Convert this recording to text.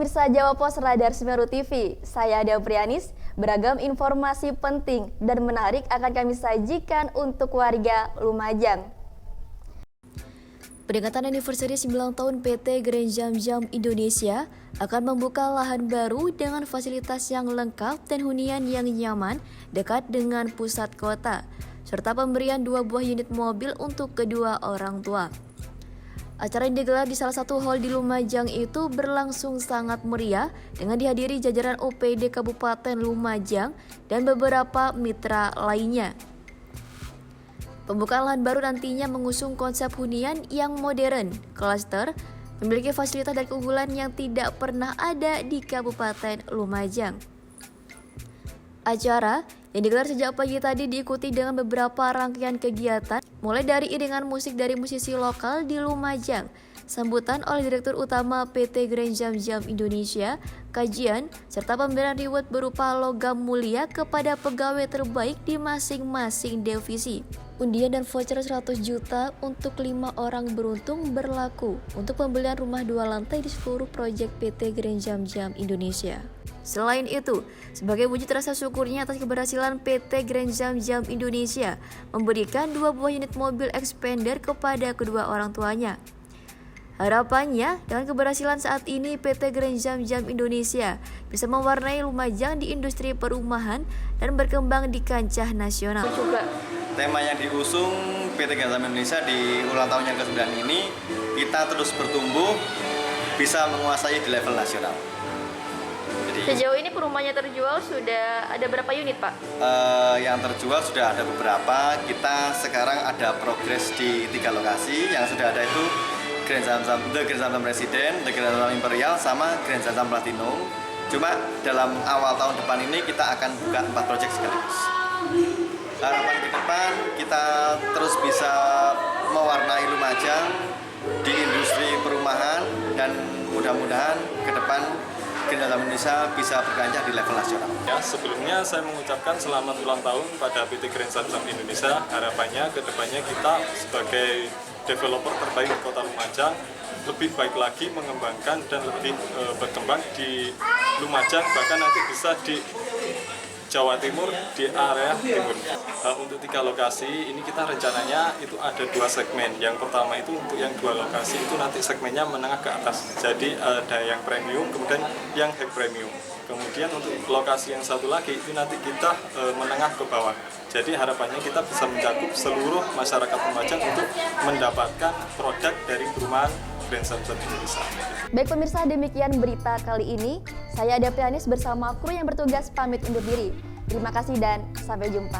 pemirsa Jawa Pos Radar Semeru TV, saya Ada Prianis. Beragam informasi penting dan menarik akan kami sajikan untuk warga Lumajang. Peringatan anniversary 9 tahun PT Grand Jam Jam Indonesia akan membuka lahan baru dengan fasilitas yang lengkap dan hunian yang nyaman dekat dengan pusat kota, serta pemberian 2 buah unit mobil untuk kedua orang tua. Acara yang digelar di salah satu hall di Lumajang itu berlangsung sangat meriah dengan dihadiri jajaran OPD Kabupaten Lumajang dan beberapa mitra lainnya. Pembukaan lahan baru nantinya mengusung konsep hunian yang modern, klaster, memiliki fasilitas dan keunggulan yang tidak pernah ada di Kabupaten Lumajang. Acara yang digelar sejak pagi tadi diikuti dengan beberapa rangkaian kegiatan, mulai dari iringan musik dari musisi lokal di Lumajang, sambutan oleh Direktur Utama PT Grand Jam Jam Indonesia, kajian, serta pemberian reward berupa logam mulia kepada pegawai terbaik di masing-masing divisi. Undian dan voucher 100 juta untuk 5 orang beruntung berlaku untuk pembelian rumah 2 lantai di seluruh proyek PT Grand Jam Jam Indonesia. Selain itu, sebagai wujud rasa syukurnya atas keberhasilan PT Grand Jam Jam Indonesia memberikan 2 buah unit mobil expander kepada kedua orang tuanya. Harapannya, dengan keberhasilan saat ini PT Grand Jam Jam Indonesia bisa mewarnai Lumajang di industri perumahan dan berkembang di kancah nasional. Tema yang diusung PT Grand Jam Indonesia di ulang tahun yang ke-9 ini, kita terus bertumbuh, bisa menguasai di level nasional. Sejauh ini perumahannya terjual sudah ada berapa unit, Pak? Yang terjual sudah ada beberapa. Kita sekarang ada progres di 3 lokasi. Yang sudah ada itu Grand Jam Jam, The Grand Jam Jam Resident, The Grand Jam Jam Imperial, sama Grand Jam Jam Platinum. Cuma dalam awal tahun depan ini kita akan buka 4 proyek sekaligus. Harapan ke depan kita terus bisa mewarnai Lumajang di industri perumahan dan mudah-mudahan ke depan Grand Jam Indonesia bisa berkancah di level nasional. Ya, sebelumnya saya mengucapkan selamat ulang tahun pada PT Grand Jam Jam Indonesia. Harapannya ke depannya kita sebagai developer terbaik di Kota Lumajang lebih baik lagi mengembangkan dan lebih berkembang di Lumajang, bahkan nanti bisa di Jawa Timur, di area timur. Untuk 3 lokasi ini kita rencananya itu ada 2 segmen. Yang pertama itu untuk yang 2 lokasi itu nanti segmennya menengah ke atas. Jadi ada yang premium, kemudian yang high premium. Kemudian untuk lokasi yang satu lagi itu nanti kita menengah ke bawah. Jadi harapannya kita bisa mencakup seluruh masyarakat Lumajang untuk mendapatkan produk dari perumahan Grand Jam Jam Indonesia. Baik pemirsa, demikian berita kali ini. Saya Ada Prianis bersama kru yang bertugas pamit undur diri. Terima kasih dan sampai jumpa.